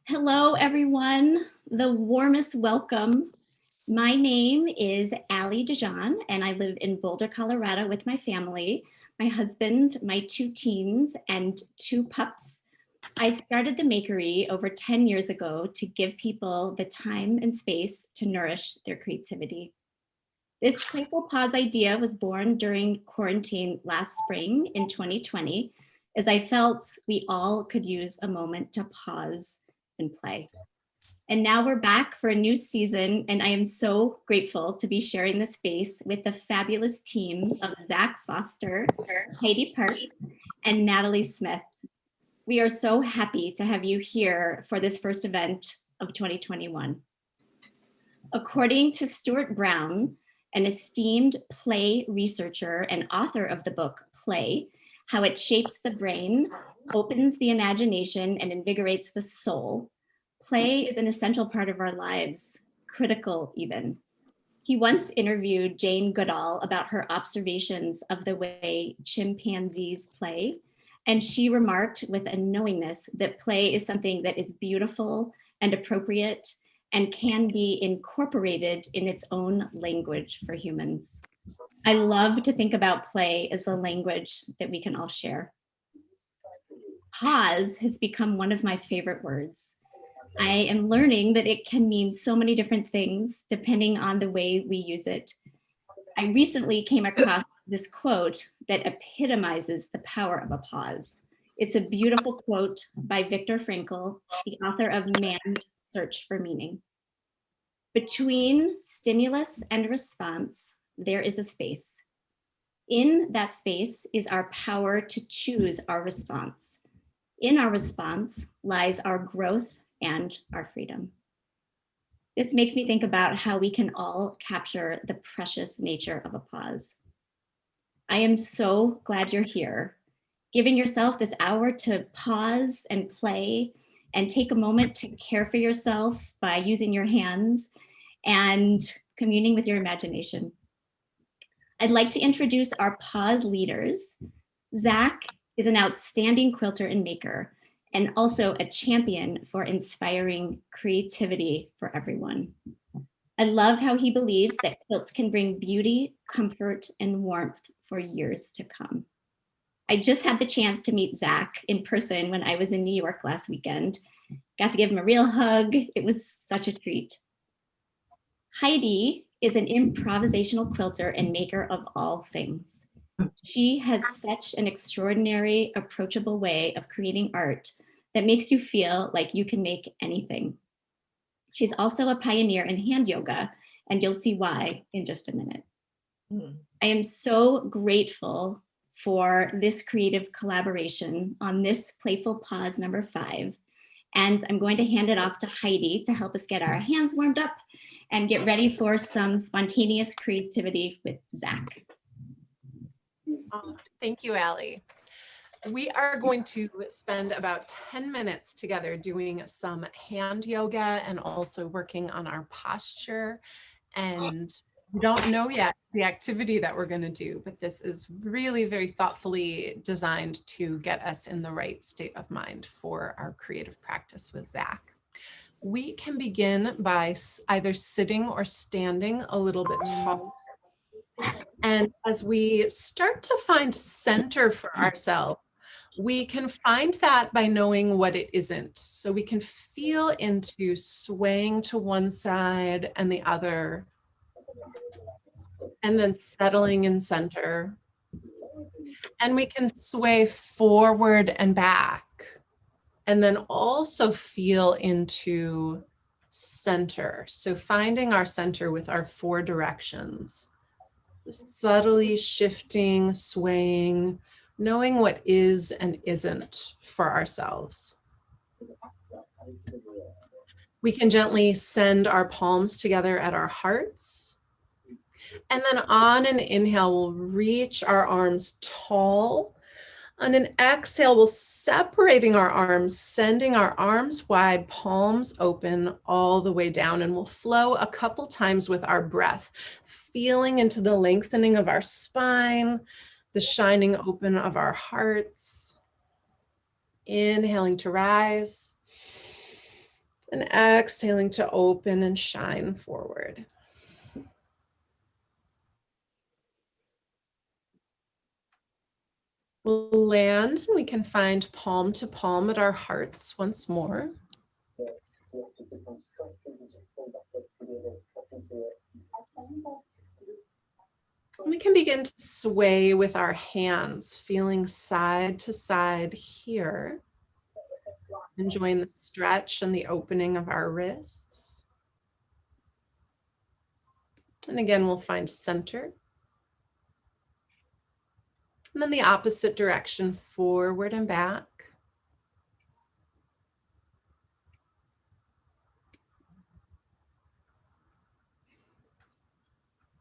Hello, everyone. The warmest welcome. My name is Allie Dijon, and I live in Boulder, Colorado with my family, my husband, my two teens, and two pups. I started the Makery over 10 years ago to give people the time and space to nourish their creativity. This Playful Pause idea was born during quarantine last spring in 2020, as I felt we all could use a moment to pause and play. And now we're back for a new season, and I am so grateful to be sharing the space with the fabulous team of Zach Foster, Heidi Parks, and Natalie Smith. We are so happy to have you here for this first event of 2021. According to Stuart Brown, an esteemed play researcher and author of the book Play, How It Shapes the Brain, Opens the Imagination, and Invigorates the Soul, play is an essential part of our lives, critical even. He once interviewed Jane Goodall about her observations of the way chimpanzees play, and she remarked with a knowingness that play is something that is beautiful and appropriate and can be incorporated in its own language for humans. I love to think about play as a language that we can all share. Pause has become one of my favorite words. I am learning that it can mean so many different things depending on the way we use it. I recently came across this quote that epitomizes the power of a pause. It's a beautiful quote by Viktor Frankl, the author of Man's Search for Meaning. Between stimulus and response, there is a space. In that space is our power to choose our response. In our response lies our growth and our freedom. This makes me think about how we can all capture the precious nature of a pause. I am so glad you're here, giving yourself this hour to pause and play and take a moment to care for yourself by using your hands and communing with your imagination. I'd like to introduce our pause leaders. Zach is an outstanding quilter and maker, and also a champion for inspiring creativity for everyone. I love how he believes that quilts can bring beauty, comfort, and warmth for years to come. I just had the chance to meet Zach in person when I was in New York last weekend. Got to give him a real hug. It was such a treat. Heidi is an improvisational quilter and maker of all things. She has such an extraordinary, approachable way of creating art that makes you feel like you can make anything. She's also a pioneer in hand yoga, and you'll see why in just a minute. I am so grateful for this creative collaboration on this Playful Pause number 5. And I'm going to hand it off to Heidi to help us get our hands warmed up and get ready for some spontaneous creativity with Zach. Oh, thank you, Allie. We are going to spend about 10 minutes together doing some hand yoga and also working on our posture. And we don't know yet the activity that we're going to do, but this is really very thoughtfully designed to get us in the right state of mind for our creative practice with Zach. We can begin by either sitting or standing a little bit tall. And as we start to find center for ourselves, we can find that by knowing what it isn't. So we can feel into swaying to one side and the other, and then settling in center. And we can sway forward and back, and then also feel into center. So finding our center with our 4 directions. Subtly shifting, swaying, knowing what is and isn't for ourselves. We can gently send our palms together at our hearts. And then on an inhale, we'll reach our arms tall. On an exhale, we'll separating our arms, sending our arms wide, palms open all the way down, and we'll flow a couple times with our breath, feeling into the lengthening of our spine, the shining open of our hearts. Inhaling to rise. And exhaling to open and shine forward. We'll land and we can find palm to palm at our hearts once more. We can begin to sway with our hands, feeling side to side here. Enjoying the stretch and the opening of our wrists. And again, we'll find center. And then the opposite direction, forward and back.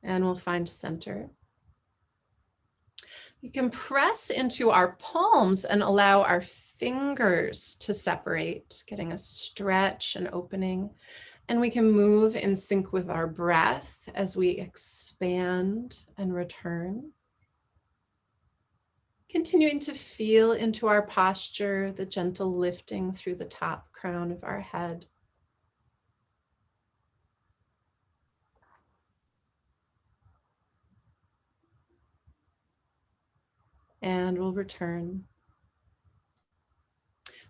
And we'll find center. We can press into our palms and allow our fingers to separate, getting a stretch and opening. And we can move in sync with our breath as we expand and return. Continuing to feel into our posture, the gentle lifting through the top crown of our head. And we'll return.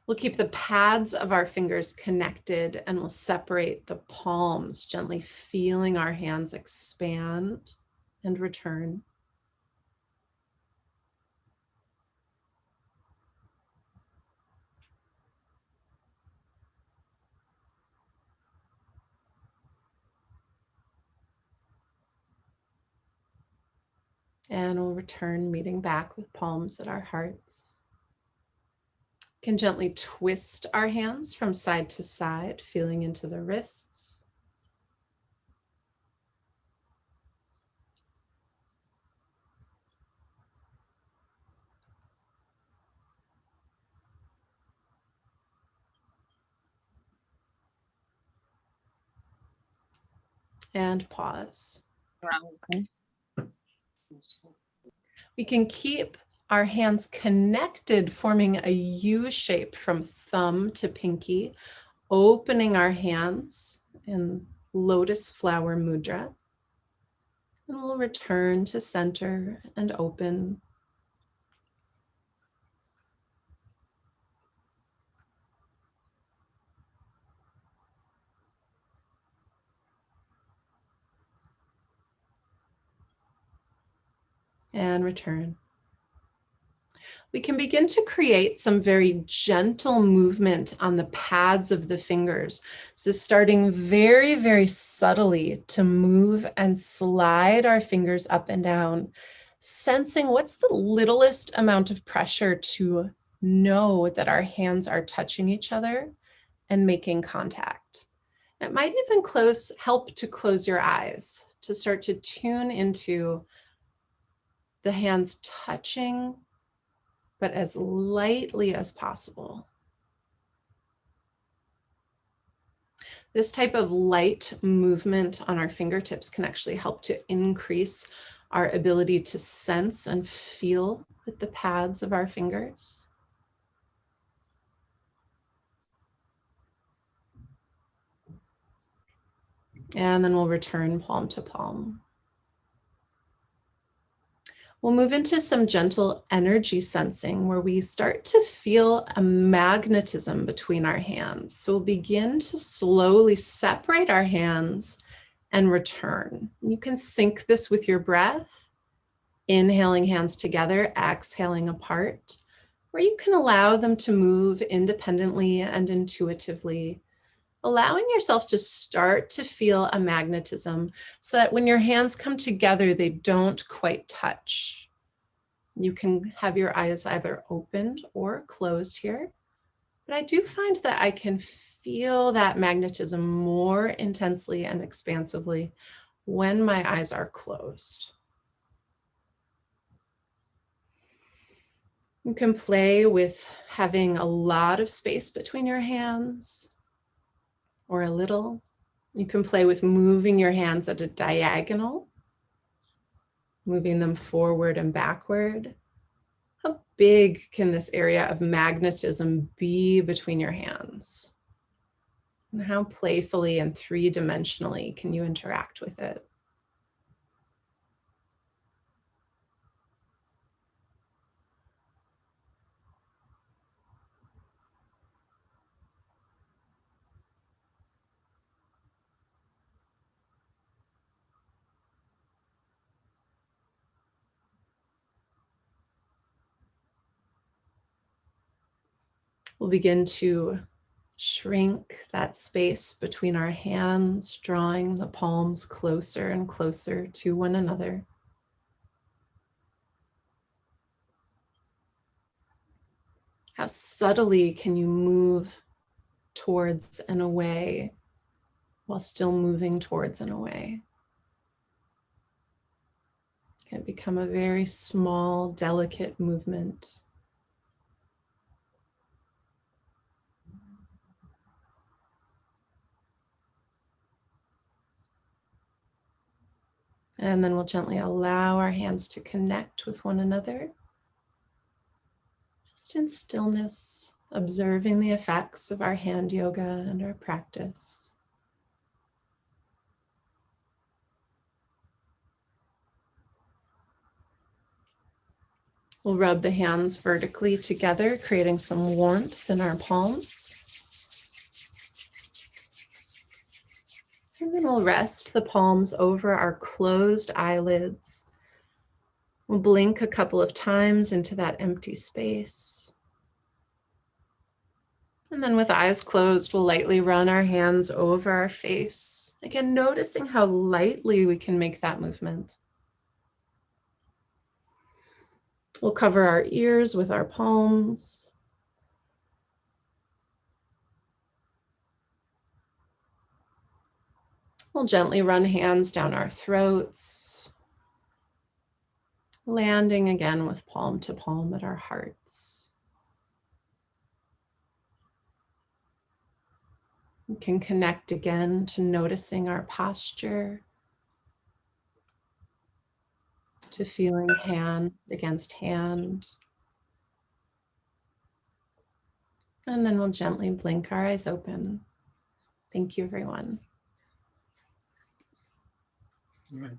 We'll keep the pads of our fingers connected and we'll separate the palms, gently feeling our hands expand and return. And we'll return, meeting back with palms at our hearts. Can gently twist our hands from side to side, feeling into the wrists. And pause. Okay. We can keep our hands connected, forming a U shape from thumb to pinky, opening our hands in lotus flower mudra. And we'll return to center and open. And return. We can begin to create some very gentle movement on the pads of the fingers. So starting very, very subtly to move and slide our fingers up and down, sensing what's the littlest amount of pressure to know that our hands are touching each other and making contact. It might even help to close your eyes, to start to tune into the hands touching, but as lightly as possible. This type of light movement on our fingertips can actually help to increase our ability to sense and feel with the pads of our fingers. And then we'll return palm to palm. We'll move into some gentle energy sensing where we start to feel a magnetism between our hands. So we'll begin to slowly separate our hands and return. You can sync this with your breath, inhaling hands together, exhaling apart, or you can allow them to move independently and intuitively, allowing yourself to start to feel a magnetism so that when your hands come together, they don't quite touch. You can have your eyes either opened or closed here, but I do find that I can feel that magnetism more intensely and expansively when my eyes are closed. You can play with having a lot of space between your hands, or a little. You can play with moving your hands at a diagonal, moving them forward and backward. How big can this area of magnetism be between your hands? And how playfully and three-dimensionally can you interact with it? We'll begin to shrink that space between our hands, drawing the palms closer and closer to one another. How subtly can you move towards and away while still moving towards and away? Can become a very small, delicate movement. And then we'll gently allow our hands to connect with one another. Just in stillness, observing the effects of our hand yoga and our practice. We'll rub the hands vertically together, creating some warmth in our palms. And then we'll rest the palms over our closed eyelids. We'll blink a couple of times into that empty space. And then with eyes closed, we'll lightly run our hands over our face. Again, noticing how lightly we can make that movement. We'll cover our ears with our palms. We'll gently run hands down our throats, landing again with palm to palm at our hearts. We can connect again to noticing our posture, to feeling hand against hand. And then we'll gently blink our eyes open. Thank you, everyone. All right.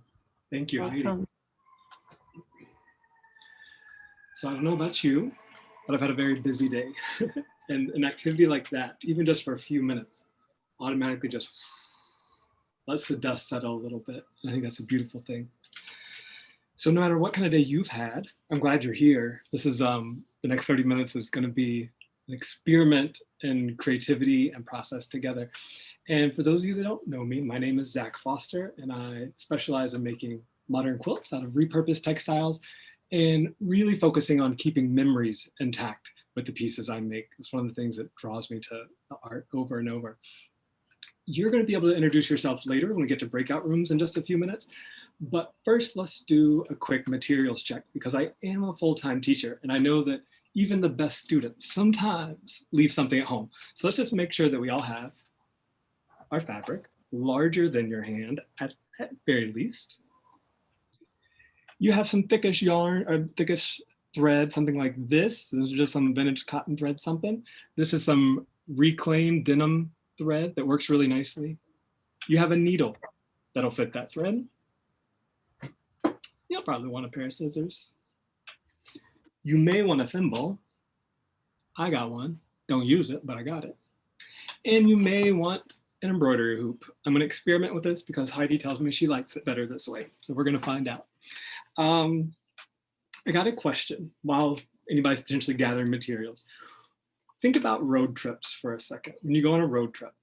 Thank you, Heidi. Welcome. So I don't know about you, but I've had a very busy day. And an activity like that, even just for a few minutes, automatically just lets the dust settle a little bit. And I think that's a beautiful thing. So no matter what kind of day you've had, I'm glad you're here. This is the next 30 minutes is going to be an experiment in creativity and process together. And for those of you that don't know me, my name is Zach Foster, and I specialize in making modern quilts out of repurposed textiles and really focusing on keeping memories intact with the pieces I make. It's one of the things that draws me to the art over and over. You're going to be able to introduce yourself later when we get to breakout rooms in just a few minutes. But first, let's do a quick materials check, because I am a full-time teacher, and I know that even the best students sometimes leave something at home. So let's just make sure that we all have our fabric larger than your hand at very least. You have some thickish yarn or thickish thread, something like this. This is just some vintage cotton thread something. This is some reclaimed denim thread that works really nicely. You have a needle that'll fit that thread. You'll probably want a pair of scissors. You may want a thimble. I got one. Don't use it, but I got it. And you may want an embroidery hoop. I'm going to experiment with this because Heidi tells me she likes it better this way. So we're going to find out. I got a question while anybody's potentially gathering materials. Think about road trips for a second. When you go on a road trip,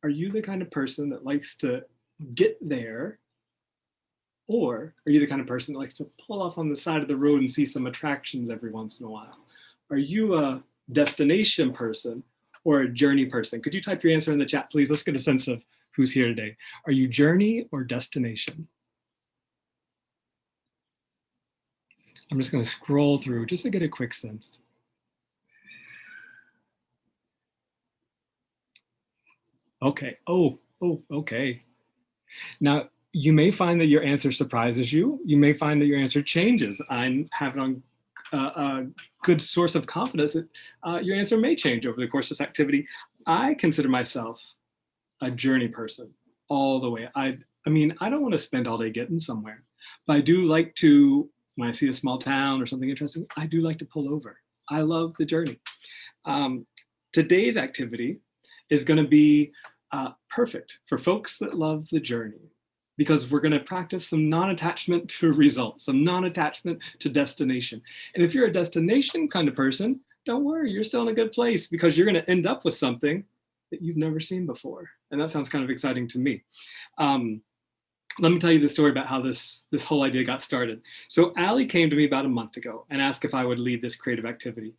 are you the kind of person that likes to get there? Or are you the kind of person that likes to pull off on the side of the road and see some attractions every once in a while? Are you a destination person or a journey person? Could you type your answer in the chat, please? Let's get a sense of who's here today. Are you journey or destination? I'm just going to scroll through just to get a quick sense. Okay. Oh, okay. Now, you may find that your answer surprises you. You may find that your answer changes. I'm having a good source of confidence that your answer may change over the course of this activity. I consider myself a journey person all the way. I mean, I don't want to spend all day getting somewhere, but I do like to, when I see a small town or something interesting, I do like to pull over. I love the journey. Today's activity is going to be perfect for folks that love the journey, because we're going to practice some non-attachment to results, some non-attachment to destination. And if you're a destination kind of person, don't worry, you're still in a good place, because you're going to end up with something that you've never seen before. And that sounds kind of exciting to me. Let me tell you the story about how this whole idea got started. So Allie came to me about a month ago and asked if I would lead this creative activity.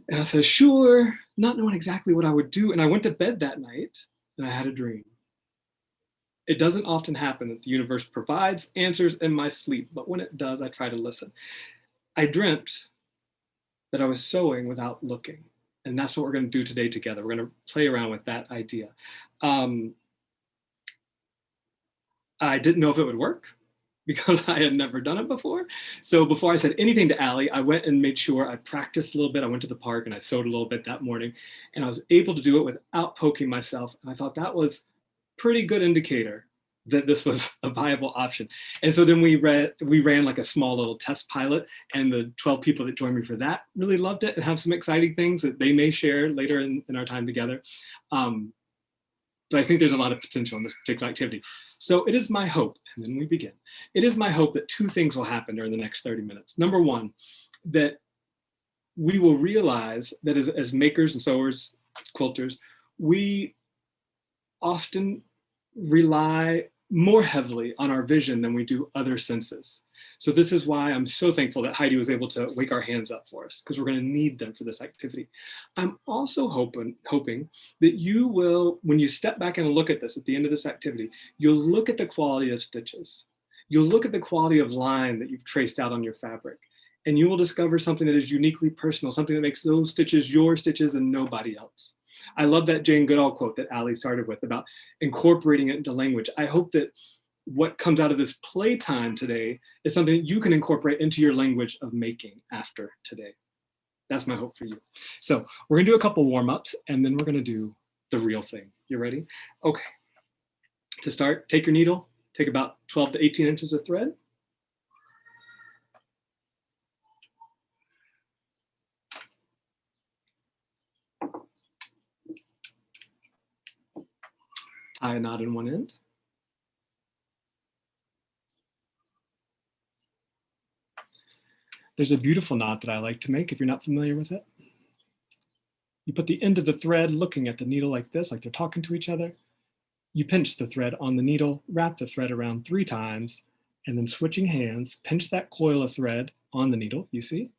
And I said, sure, not knowing exactly what I would do. And I went to bed that night and I had a dream. It doesn't often happen that the universe provides answers in my sleep, but when it does, I try to listen. I dreamt that I was sewing without looking. And that's what we're going to do today together. We're going to play around with that idea. I didn't know if it would work because I had never done it before. So before I said anything to Allie, I went and made sure I practiced a little bit. I went to the park and I sewed a little bit that morning, and I was able to do it without poking myself. And I thought that was a pretty good indicator that this was a viable option. And so then we ran like a small little test pilot, and the 12 people that joined me for that really loved it and have some exciting things that they may share later in our time together. But I think there's a lot of potential in this particular activity. So it is my hope, and then we begin. It is my hope that two things will happen during the next 30 minutes. Number one, that we will realize that as makers and sewers, quilters, we often rely more heavily on our vision than we do other senses. So this is why I'm so thankful that Heidi was able to wake our hands up for us, because we're going to need them for this activity. I'm also hoping that you will, when you step back and look at this at the end of this activity, you'll look at the quality of stitches. You'll look at the quality of line that you've traced out on your fabric, and you will discover something that is uniquely personal, something that makes those stitches your stitches and nobody else. I love that Jane Goodall quote that Allie started with about incorporating it into language. I hope that what comes out of this playtime today is something that you can incorporate into your language of making after today. That's my hope for you. So we're gonna do a couple warm-ups, and then we're gonna do the real thing. You ready? Okay. To start, take your needle, take about 12 to 18 inches of thread. Tie a knot in one end. There's a beautiful knot that I like to make if you're not familiar with it. You put the end of the thread looking at the needle like this, like they're talking to each other. You pinch the thread on the needle, wrap the thread around 3 times, and then switching hands, pinch that coil of thread on the needle, you see?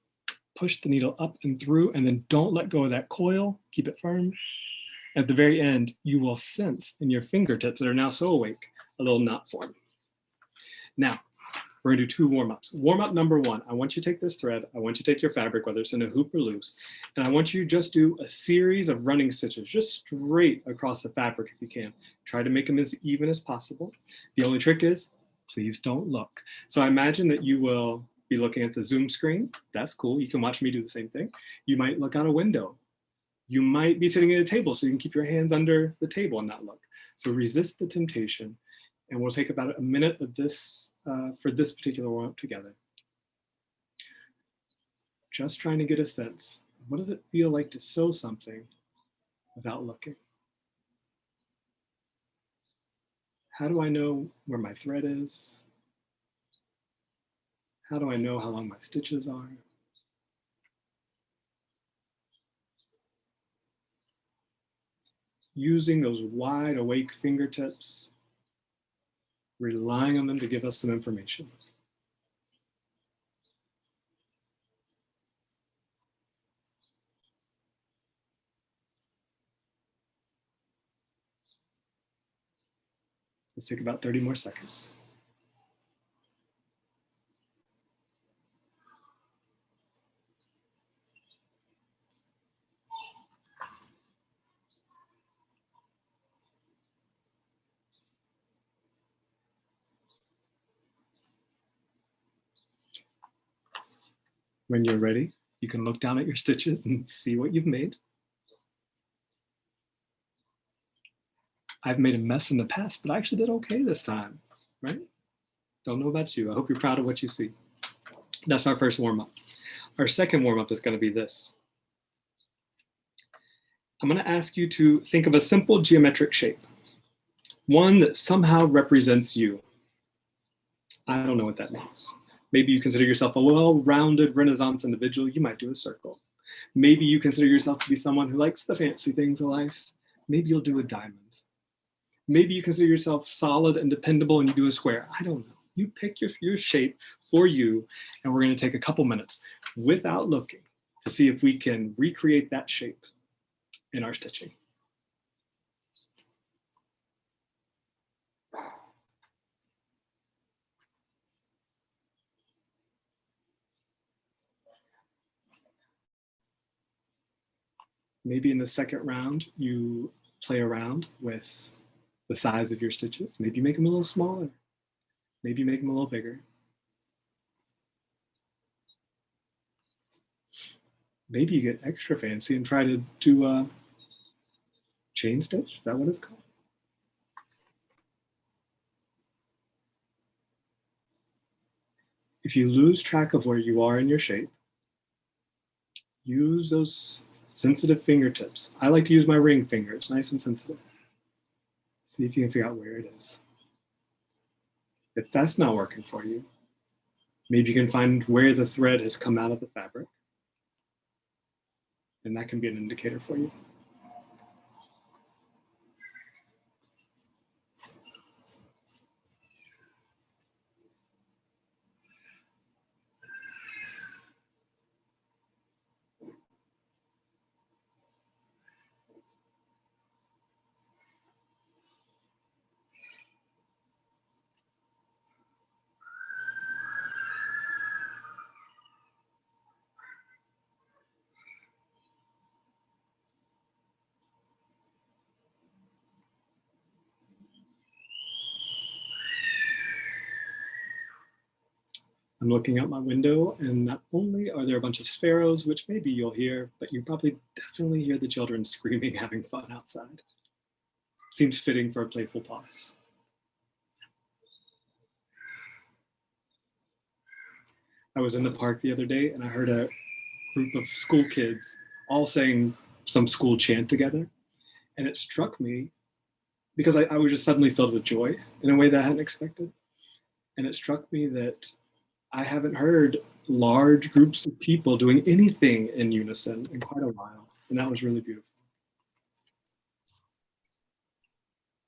Push the needle up and through, and then don't let go of that coil, keep it firm. At the very end, you will sense in your fingertips that are now so awake, a little knot form. Now, we're gonna do 2 warm-ups. Warm-up number 1, I want you to take this thread, I want you to take your fabric, whether it's in a hoop or loose, and I want you to just do a series of running stitches, just straight across the fabric if you can. Try to make them as even as possible. The only trick is, please don't look. So I imagine that you will be looking at the Zoom screen. That's cool, you can watch me do the same thing. You might look out a window. You might be sitting at a table, so you can keep your hands under the table and not look. So resist the temptation, and we'll take about a minute of this for this particular warm-up together. Just trying to get a sense. What does it feel like to sew something without looking? How do I know where my thread is? How do I know how long my stitches are? Using those wide awake fingertips, relying on them to give us some information. Let's take about 30 more seconds. When you're ready, you can look down at your stitches and see what you've made. I've made a mess in the past, but I actually did okay this time, right? Don't know about you. I hope you're proud of what you see. That's our first warm-up. Our second warm-up is going to be this. I'm going to ask you to think of a simple geometric shape, one that somehow represents you. I don't know what that means. Maybe you consider yourself a well-rounded Renaissance individual. You might do a circle. Maybe you consider yourself to be someone who likes the fancy things of life. Maybe you'll do a diamond. Maybe you consider yourself solid and dependable and you do a square. I don't know. You pick your shape for you, and we're going to take a couple minutes without looking to see if we can recreate that shape in our stitching. Maybe in the second round, you play around with the size of your stitches. Maybe you make them a little smaller. Maybe you make them a little bigger. Maybe you get extra fancy and try to do a chain stitch. Is that what it's called? If you lose track of where you are in your shape, use those sensitive fingertips. I like to use my ring fingers, nice and sensitive. See if you can figure out where it is. If that's not working for you, maybe you can find where the thread has come out of the fabric. And that can be an indicator for you. I'm looking out my window, and not only are there a bunch of sparrows, which maybe you'll hear, but you probably definitely hear the children screaming, having fun outside. Seems fitting for a playful pause. I was in the park the other day, and I heard a group of school kids all saying some school chant together. And it struck me because I was just suddenly filled with joy in a way that I hadn't expected. And it struck me that I haven't heard large groups of people doing anything in unison in quite a while. And that was really beautiful.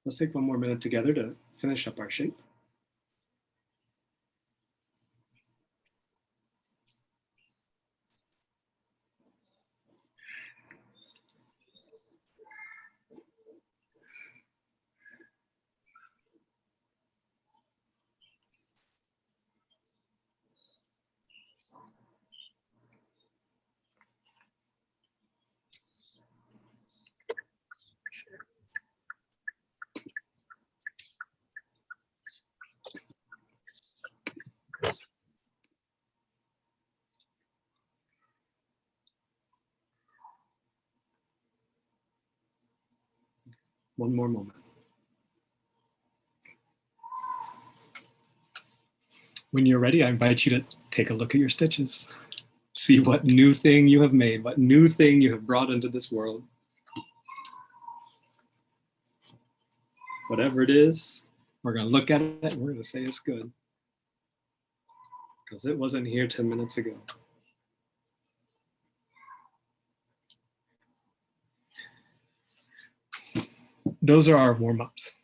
Let's take one more minute together to finish up our shape. One more moment. When you're ready, I invite you to take a look at your stitches. See what new thing you have made, what new thing you have brought into this world. Whatever it is, we're going to look at it and we're going to say it's good. Because it wasn't here 10 minutes ago. Those are our warm-ups.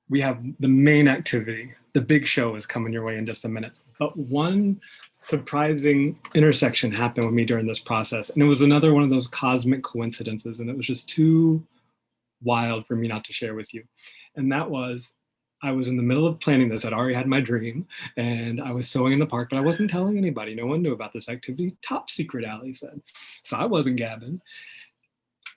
We have the main activity. The big show is coming your way in just a minute. But one surprising intersection happened with me during this process. And it was another one of those cosmic coincidences. And it was just too wild for me not to share with you. And that was, I was in the middle of planning this. I'd already had my dream and I was sewing in the park, but I wasn't telling anybody. No one knew about this activity. Top secret, Allie said. So I wasn't gabbing.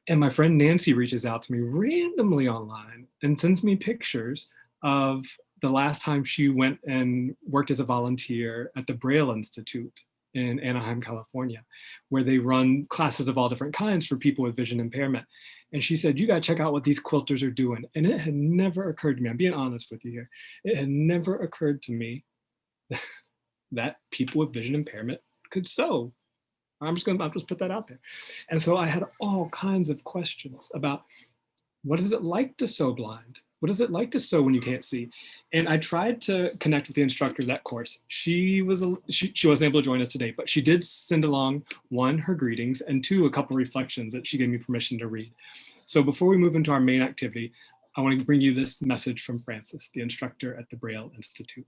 And my friend Nancy reaches out to me randomly online and sends me pictures of the last time she went and worked as a volunteer at the Braille Institute in Anaheim, California, where they run classes of all different kinds for people with vision impairment. And she said, you got to check out what these quilters are doing. And it had never occurred to me, I'm being honest with you here, it had never occurred to me that people with vision impairment could sew. I'll just put that out there. And so I had all kinds of questions about, what is it like to sew blind? What is it like to sew when you can't see? And I tried to connect with the instructor of that course. She wasn't able to join us today, but she did send along, one, her greetings, and two, a couple reflections that she gave me permission to read. So before we move into our main activity, I want to bring you this message from Frances, the instructor at the Braille Institute.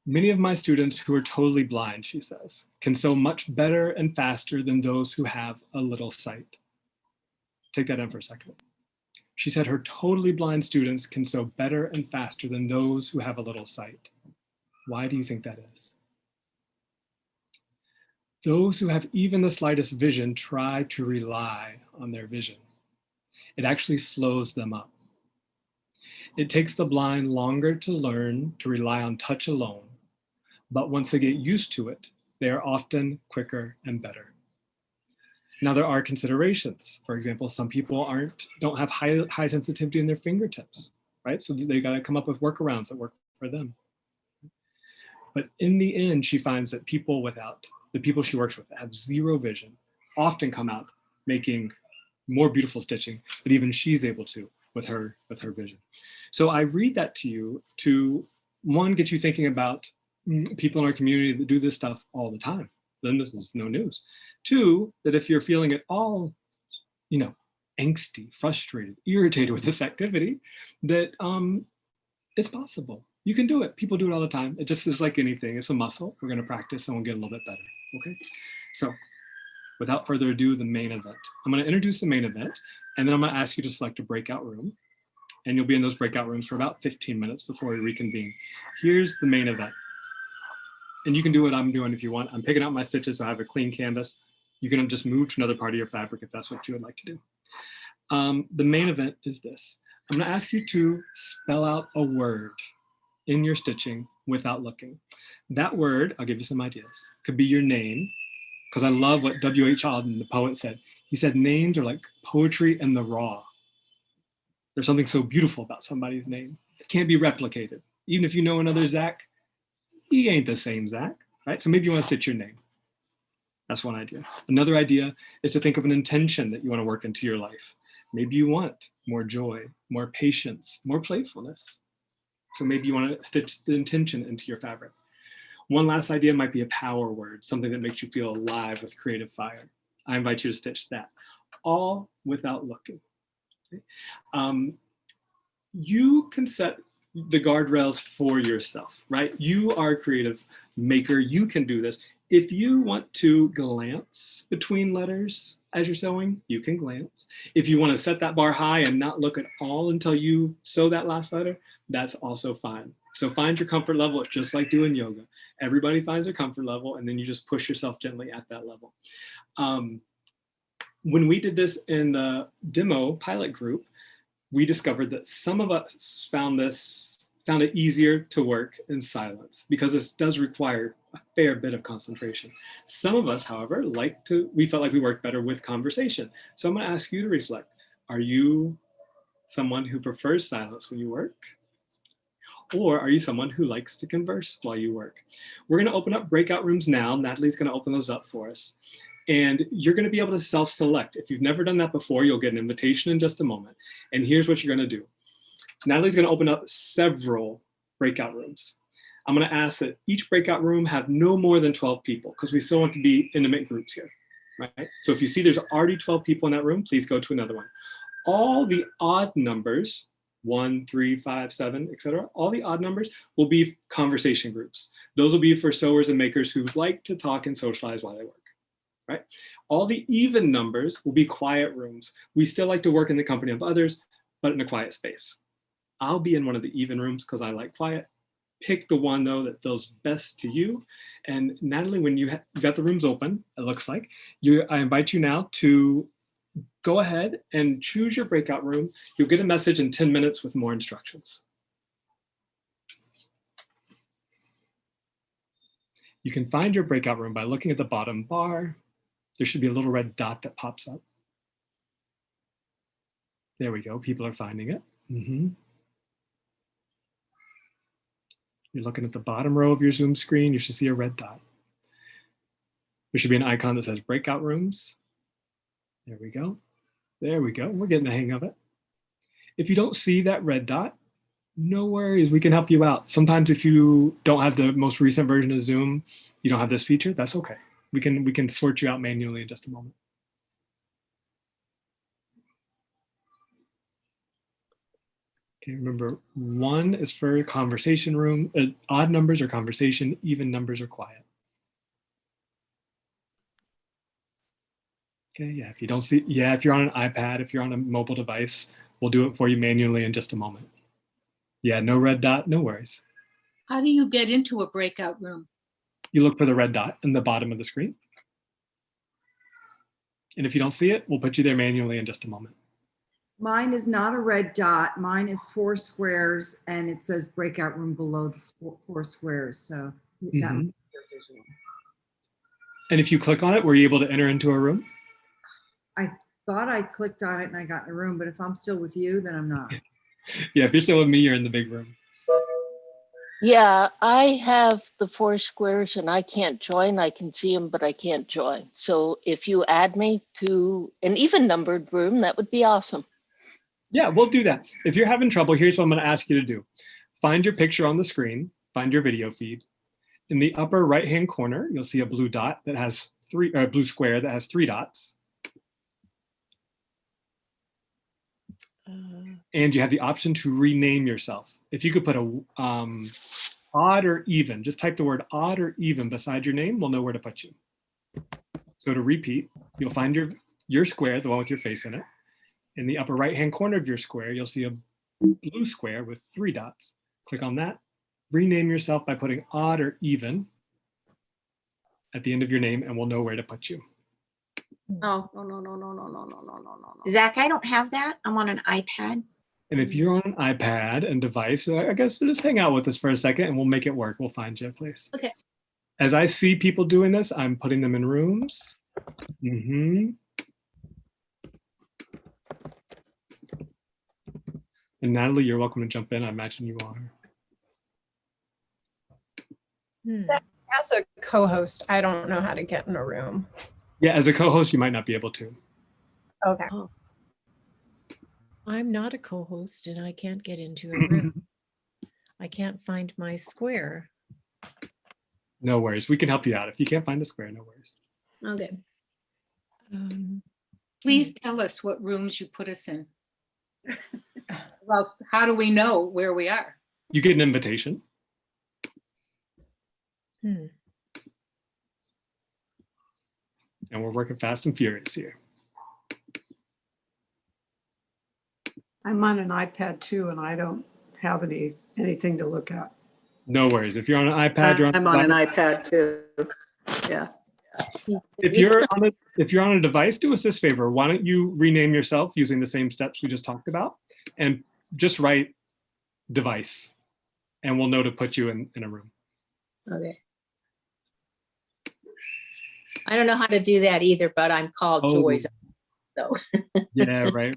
Many of my students who are totally blind, she says, can sew much better and faster than those who have a little sight. Take that in for a second. She said her totally blind students can sew better and faster than those who have a little sight. Why do you think that is? Those who have even the slightest vision try to rely on their vision. It actually slows them up. It takes the blind longer to learn to rely on touch alone, but once they get used to it, they are often quicker and better. Now there are considerations. For example, some people don't have high sensitivity in their fingertips, right? So they got to come up with workarounds that work for them. But in the end, she finds that the people she works with that have zero vision often come out making more beautiful stitching than even she's able to with her vision. So I read that to you to, one, get you thinking about people in our community that do this stuff all the time. Then this is no news. Two, that if you're feeling at all, angsty, frustrated, irritated with this activity, that it's possible. You can do it. People do it all the time. It just is like anything. It's a muscle. We're going to practice and we'll get a little bit better. Okay. So without further ado, the main event. I'm going to introduce the main event, and then I'm going to ask you to select a breakout room. And you'll be in those breakout rooms for about 15 minutes before we reconvene. Here's the main event. And you can do what I'm doing if you want. I'm picking out my stitches so I have a clean canvas. You can just move to another part of your fabric if that's what you would like to do. The main event is this. I'm going to ask you to spell out a word in your stitching without looking. That word, I'll give you some ideas, could be your name, because I love what W.H. Auden, the poet, said. He said names are like poetry in the raw. There's something so beautiful about somebody's name. It can't be replicated. Even if you know another Zach, he ain't the same Zach, right? So maybe you want to stitch your name. That's one idea. Another idea is to think of an intention that you want to work into your life. Maybe you want more joy, more patience, more playfulness. So maybe you want to stitch the intention into your fabric. One last idea might be a power word, something that makes you feel alive with creative fire. I invite you to stitch that, all without looking. Okay? You can set the guardrails for yourself, right? You are a creative maker. You can do this. If you want to glance between letters as you're sewing, you can glance. If you want to set that bar high and not look at all until you sew that last letter, that's also fine. So find your comfort level. It's just like doing yoga. Everybody finds their comfort level, and then you just push yourself gently at that level. When we did this in the demo pilot group, we discovered that some of us found it easier to work in silence because this does require a fair bit of concentration. Some of us, however, we felt like we worked better with conversation. So I'm going to ask you to reflect. Are you someone who prefers silence when you work? Or are you someone who likes to converse while you work? We're going to open up breakout rooms now. Natalie's going to open those up for us. And you're going to be able to self-select. If you've never done that before, you'll get an invitation in just a moment. And here's what you're going to do. Natalie's going to open up several breakout rooms. I'm going to ask that each breakout room have no more than 12 people because we still want to be intimate groups here, right? So if you see there's already 12 people in that room, please go to another one. All the odd numbers, 1, 3, 5, 7, etc. All the odd numbers will be conversation groups. Those will be for sewers and makers who like to talk and socialize while they work, right? All the even numbers will be quiet rooms. We still like to work in the company of others, but in a quiet space. I'll be in one of the even rooms because I like quiet. Pick the one though that feels best to you. And Natalie, when you got the rooms open, it looks like, I invite you now to go ahead and choose your breakout room. You'll get a message in 10 minutes with more instructions. You can find your breakout room by looking at the bottom bar. There should be a little red dot that pops up. There we go. People are finding it. You're looking at the bottom row of your Zoom screen. You should see a red dot. There should be an icon that says breakout rooms. There we go. There we go. We're getting the hang of it. If you don't see that red dot, no worries. We can help you out. Sometimes if you don't have the most recent version of Zoom, you don't have this feature, that's okay. We can sort you out manually in just a moment. Okay, remember, 1 is for conversation room. Odd numbers are conversation, even numbers are quiet. Okay, yeah, if you don't see, yeah, if you're on an iPad, if you're on a mobile device, we'll do it for you manually in just a moment. Yeah, no red dot, no worries. How do you get into a breakout room? You look for the red dot in the bottom of the screen. And if you don't see it, we'll put you there manually in just a moment. Mine is not a red dot. Mine is 4 squares, and it says breakout room below the 4 squares. So that might be your visual. And if you click on it, were you able to enter into a room? I thought I clicked on it and I got in the room, but if I'm still with you, then I'm not. Yeah, if you're still with me, you're in the big room. Yeah, I have the 4 squares and I can't join. I can see them, but I can't join. So if you add me to an even numbered room, that would be awesome. Yeah, we'll do that. If you're having trouble, here's what I'm going to ask you to do. Find your picture on the screen, find your video feed. In the upper right-hand corner, you'll see a blue dot that has blue square that has 3 dots. And you have the option to rename yourself. If you could put a odd or even, just type the word odd or even beside your name, we'll know where to put you. So to repeat, you'll find your square, the one with your face in it. In the upper right-hand corner of your square, you'll see a blue square with 3 dots. Click on that. Rename yourself by putting odd or even at the end of your name, and we'll know where to put you. Oh, no. Zach, I don't have that. I'm on an iPad. And if you're on an iPad and device, I guess we'll just hang out with us for a second and we'll make it work. We'll find you a place. Okay. As I see people doing this, I'm putting them in rooms. And Natalie, you're welcome to jump in. I imagine you are. Zach, as a co-host, I don't know how to get in a room. Yeah, as a co-host, you might not be able to. Okay. Oh. I'm not a co-host and I can't get into a room. I can't find my square. No worries. We can help you out. If you can't find the square, no worries. Okay. Please tell us what rooms you put us in. Well, how do we know where we are? You get an invitation. Hmm. And we're working fast and furious here. I'm on an iPad too, and I don't have anything to look at. No worries. If you're on an iPad, you're on. I'm on an iPad too. Yeah. If you're on a device, do us this favor. Why don't you rename yourself using the same steps we just talked about, and just write device, and we'll know to put you in a room. Okay. I don't know how to do that either, but I'm called Joyce. So Yeah, right.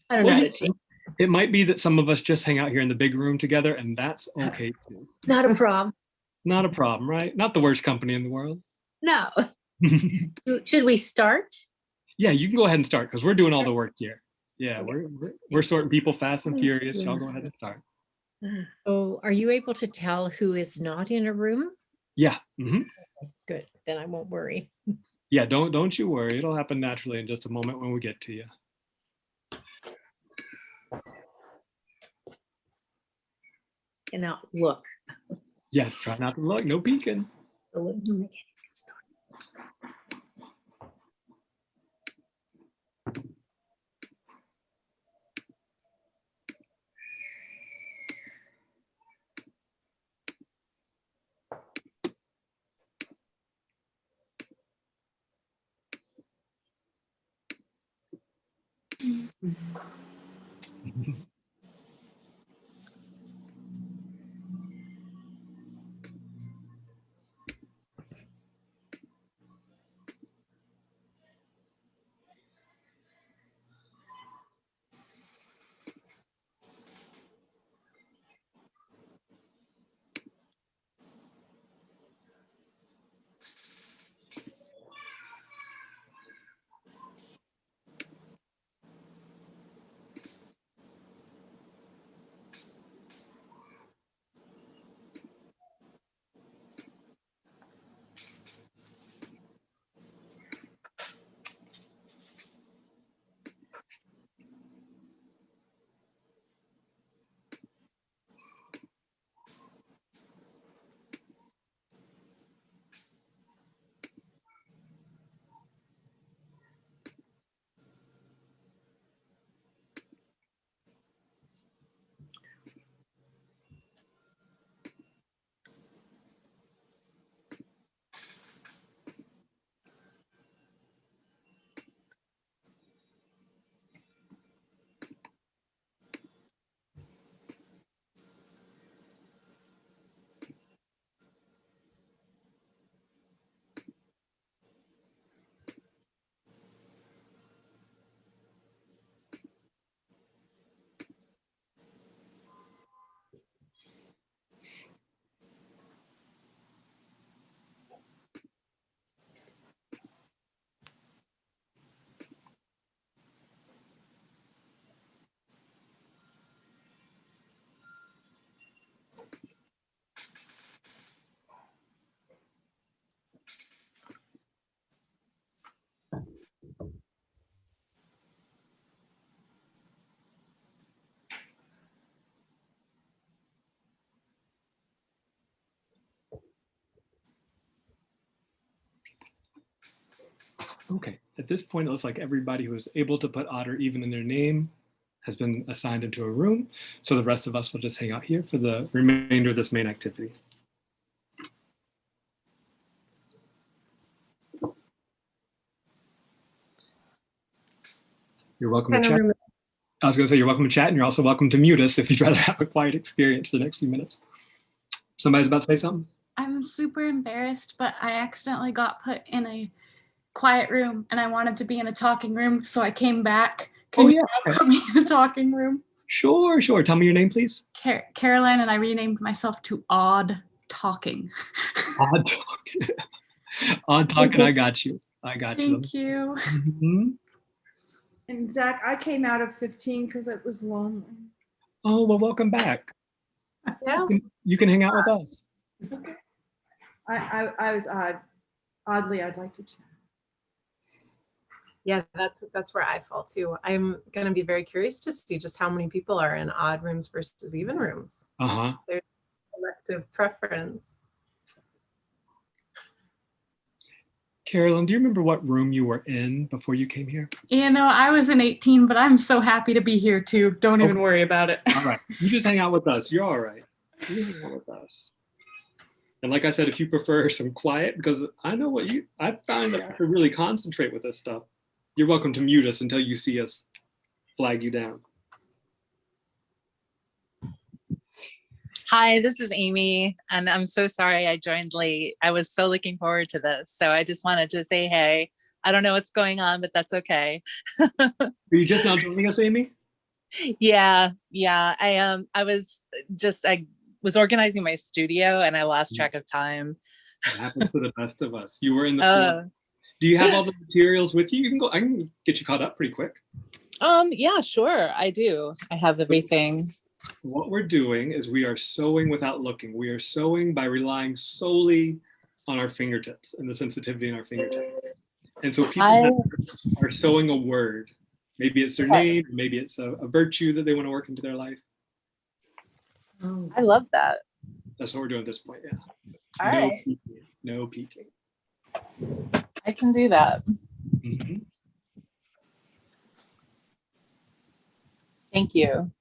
I don't know how to do. It might be that some of us just hang out here in the big room together, and that's okay too. Not a problem. Not a problem, right? Not the worst company in the world. No. Should we start? Yeah, you can go ahead and start because we're doing all the work here. Yeah, we're sorting people fast and furious. Y'all go ahead and start. Oh, are you able to tell who is not in a room? Yeah. Good, then I won't worry. Yeah, don't you worry. It'll happen naturally in just a moment when we get to you. And now look. Yeah, try not to look. No peeking. Okay, at this point, it looks like everybody who was able to put odd or even in their name has been assigned into a room. So the rest of us will just hang out here for the remainder of this main activity. You're welcome to chat. I was going to say you're welcome to chat, and you're also welcome to mute us if you'd rather have a quiet experience for the next few minutes. Somebody's about to say something? I'm super embarrassed, but I accidentally got put in a quiet room and I wanted to be in a talking room, so I came back. Can you put me in a talking room? Sure, sure. Tell me your name, please. Caroline, and I renamed myself to Odd Talking. Odd Talking. Odd Talking, I got you. I got you. Thank you. Mhm. And Zach, I came out of 15 because it was lonely. Oh, well, welcome back. Yeah. You can hang out with us. Okay. I was oddly, I'd like to chat. Yeah, that's where I fall too. I'm going to be very curious to see just how many people are in odd rooms versus even rooms. Uh-huh. There's collective preference. Carolyn, do you remember what room you were in before you came here? You know, I was in 18, but I'm so happy to be here too. Don't even worry about it. All right. You just hang out with us. You're all right. You hang out with us. And like I said, if you prefer some quiet, because I know I find that I have to really concentrate with this stuff. You're welcome to mute us until you see us flag you down. Hi, this is Amy, and I'm so sorry I joined late. I was so looking forward to this, so I just wanted to say hey. I don't know what's going on, but that's okay. Are you just now joining us, Amy? Yeah. I was organizing my studio and I lost track of time. It happens to the best of us. You were in the flow. Do you have all the materials with you? You can go. I can get you caught up pretty quick. Yeah, sure. I do. I have everything. What we're doing is we are sewing without looking. We are sewing by relying solely on our fingertips and the sensitivity in our fingertips. And so people are sewing a word. Maybe it's their name, maybe it's a virtue that they want to work into their life. I love that. That's what we're doing at this point, yeah. All right. Peeking. No peeking. I can do that. Mm-hmm. Thank you.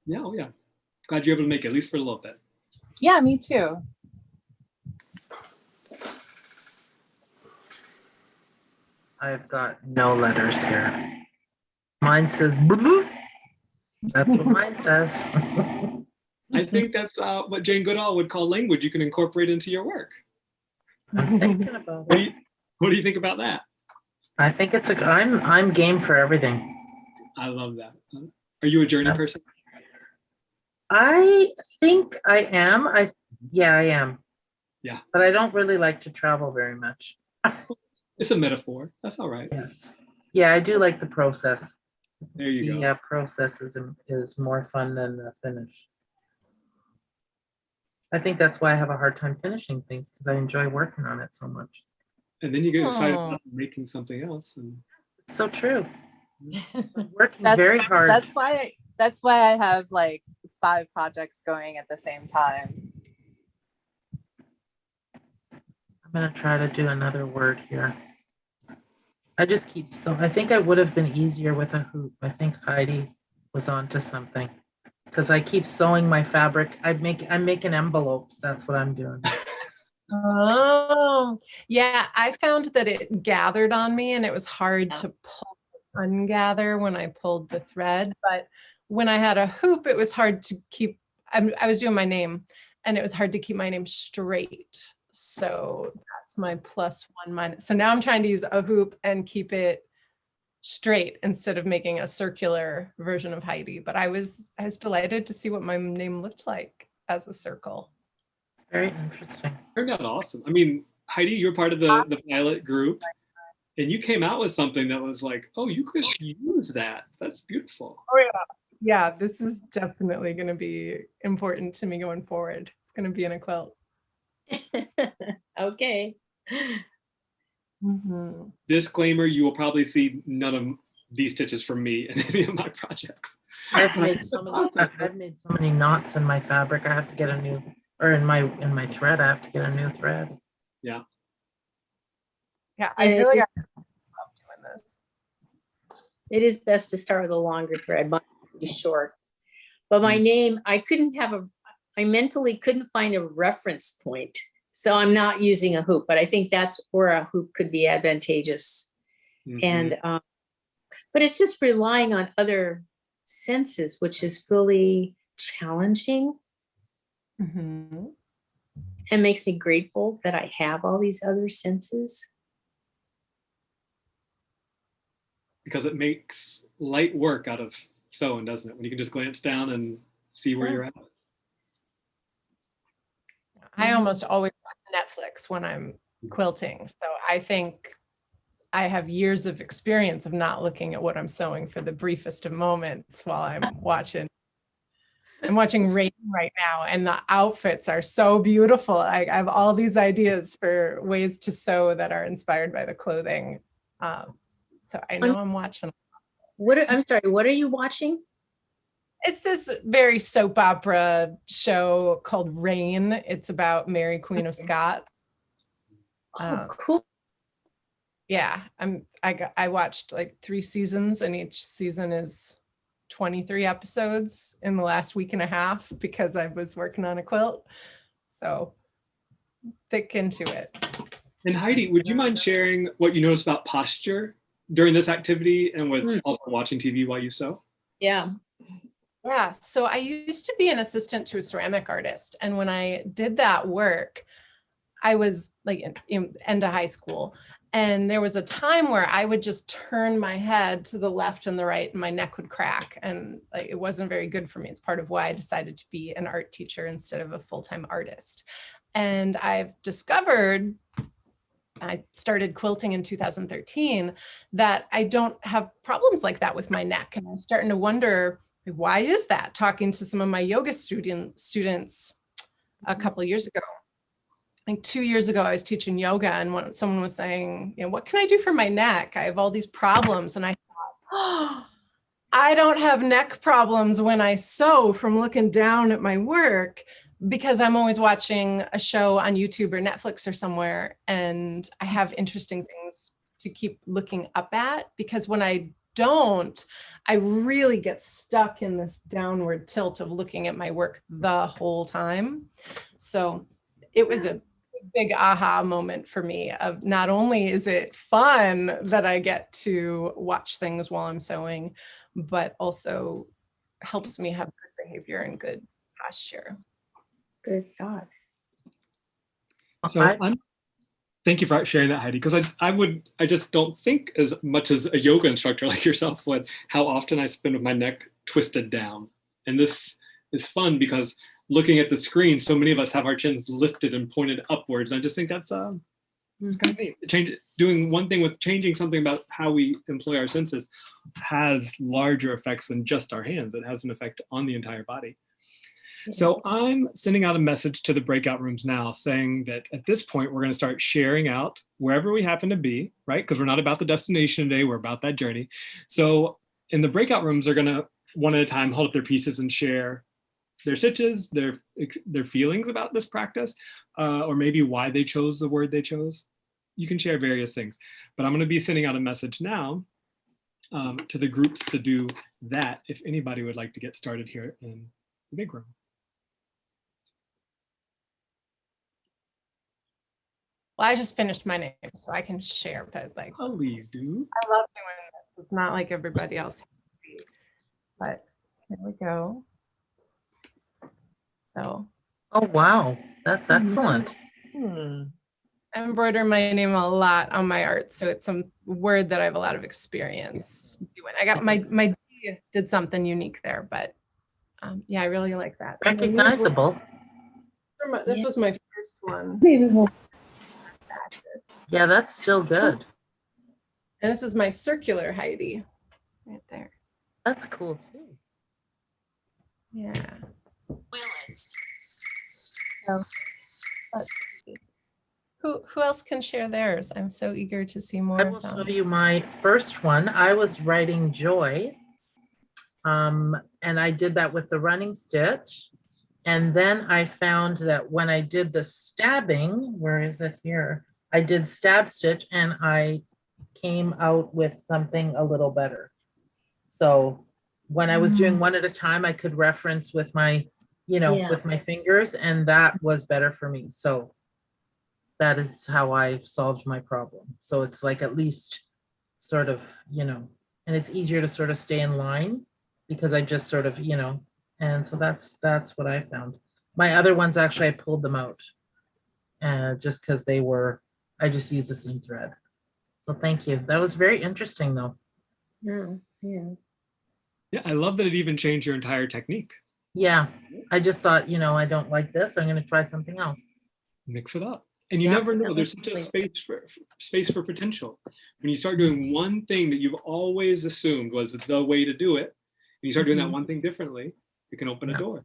Yeah, oh yeah. Glad you're able to make it, at least for a little bit. Yeah, me too. I've got no letters here. Mine says boo. That's what mine says. I think that's what Jane Goodall would call language you can incorporate into your work. I'm thinking about it. What do you think about that? I think it's I'm game for everything. I love that. Are you a journey person? I think I am. I am. Yeah. But I don't really like to travel very much. It's a metaphor. That's all right. Yes. Yeah, I do like the process. There you go. Yeah, process is more fun than the finish. I think that's why I have a hard time finishing things, because I enjoy working on it so much. And then you get excited about making something else. And it's so true. I'm working very hard. That's why I have like 5 projects going at the same time. I'm gonna try to do another word here. I just keep I think I would have been easier with a hoop. I think Heidi was onto something, because I keep sewing my fabric. I'm making envelopes. That's what I'm doing. Oh, yeah. I found that it gathered on me and it was hard to pull, ungather when I pulled the thread. But when I had a hoop, it was hard to keep, I was doing my name and it was hard to keep my name straight. So that's my +1 - So now I'm trying to use a hoop and keep it straight instead of making a circular version of Heidi. But I was delighted to see what my name looked like as a circle. Very interesting. Turned out awesome. I mean, Heidi, you're part of the pilot group, and you came out with something that was like, oh, you could use that. That's beautiful. Oh yeah. Yeah, this is definitely going to be important to me going forward. It's going to be in a quilt. Okay. Mm-hmm. Disclaimer, you will probably see none of these stitches from me in any of my projects. I've made so many knots in my fabric. I have to get a new, or in my thread, I have to get a new thread. Yeah. Yeah, I feel like this. It is best to start with a longer thread. Mine is short. But my name, I mentally couldn't find a reference point. So I'm not using a hoop, but I think that's where a hoop could be advantageous. And, but it's just relying on other senses, which is really challenging and makes me grateful that I have all these other senses. Because it makes light work out of sewing, doesn't it? When you can just glance down and see where you're at. I almost always watch Netflix when I'm quilting. So I think I have years of experience of not looking at what I'm sewing for the briefest of moments while I'm watching. I'm watching Rain right now, and the outfits are so beautiful. I have all these ideas for ways to sew that are inspired by the clothing. So I know I'm watching. I'm sorry, what are you watching? It's this very soap opera show called Rain. It's about Mary, Queen of Scots. Cool. Yeah, I watched like 3 seasons, and each season is 23 episodes in the last week and a half because I was working on a quilt. So thick into it. And Heidi, would you mind sharing what you noticed about posture during this activity and with also watching TV while you sew? Yeah. Yeah, so I used to be an assistant to a ceramic artist. And when I did that work, I was like in end of high school. And there was a time where I would just turn my head to the left and the right and my neck would crack. And like, it wasn't very good for me. It's part of why I decided to be an art teacher instead of a full-time artist. And I've discovered, I started quilting in 2013, that I don't have problems like that with my neck. And I'm starting to wonder, why is that? Talking to some of my yoga students a couple of years ago. Like 2 years ago, I was teaching yoga, and someone was saying, you know, what can I do for my neck? I have all these problems. And I thought, oh, I don't have neck problems when I sew from looking down at my work, because I'm always watching a show on YouTube or Netflix or somewhere, and I have interesting things to keep looking up at, because when I don't, I really get stuck in this downward tilt of looking at my work the whole time. So it was a big aha moment for me of not only is it fun that I get to watch things while I'm sewing, but also helps me have good behavior and good posture. Good thought. So thank you for sharing that, Heidi, because I just don't think as much as a yoga instructor like yourself would, how often I spend with my neck twisted down. And this is fun because looking at the screen, so many of us have our chins lifted and pointed upwards. And I just think that's it's kind of neat. Doing one thing with changing something about how we employ our senses has larger effects than just our hands. It has an effect on the entire body. So I'm sending out a message to the breakout rooms now saying that at this point, we're going to start sharing out wherever we happen to be, right? Because we're not about the destination today, we're about that journey. So in the breakout rooms, they're going to one at a time hold up their pieces and share their stitches, their feelings about this practice, or maybe why they chose the word they chose. You can share various things, but I'm going to be sending out a message now to the groups to do that if anybody would like to get started here in the big room. Well, I just finished my name, so I can share, but like, please do. I love doing this. It's not like everybody else has to be, but here we go. So. Oh, wow. That's excellent. I embroider my name a lot on my art, so it's some word that I have a lot of experience doing. I got my D did something unique there, but yeah, I really like that. Recognizable. This was my first one. Yeah, that's still good. And this is my circular Heidi right there. That's cool too. Yeah. So let's see. Who else can share theirs? I'm so eager to see more. I will show you my first one. I was writing joy. And I did that with the running stitch. And then I found that when I did the stabbing, where is it here? I did stab stitch and I came out with something a little better. So when I was doing one at a time, I could reference with my, Yeah. with my fingers, and that was better for me. So that is how I solved my problem. So it's like at least sort of, and it's easier to sort of stay in line because I just sort of, and so that's what I found. My other ones, actually, I pulled them out just because I just used the same thread. So thank you. That was very interesting though. Yeah. Yeah, I love that it even changed your entire technique. Yeah, I just thought, I don't like this. I'm going to try something else. Mix it up. And you Yeah, never know, that there's was such a really- space for potential. When you start doing one thing that you've always assumed was the way to do it, and you start doing that one thing differently, it can open a door.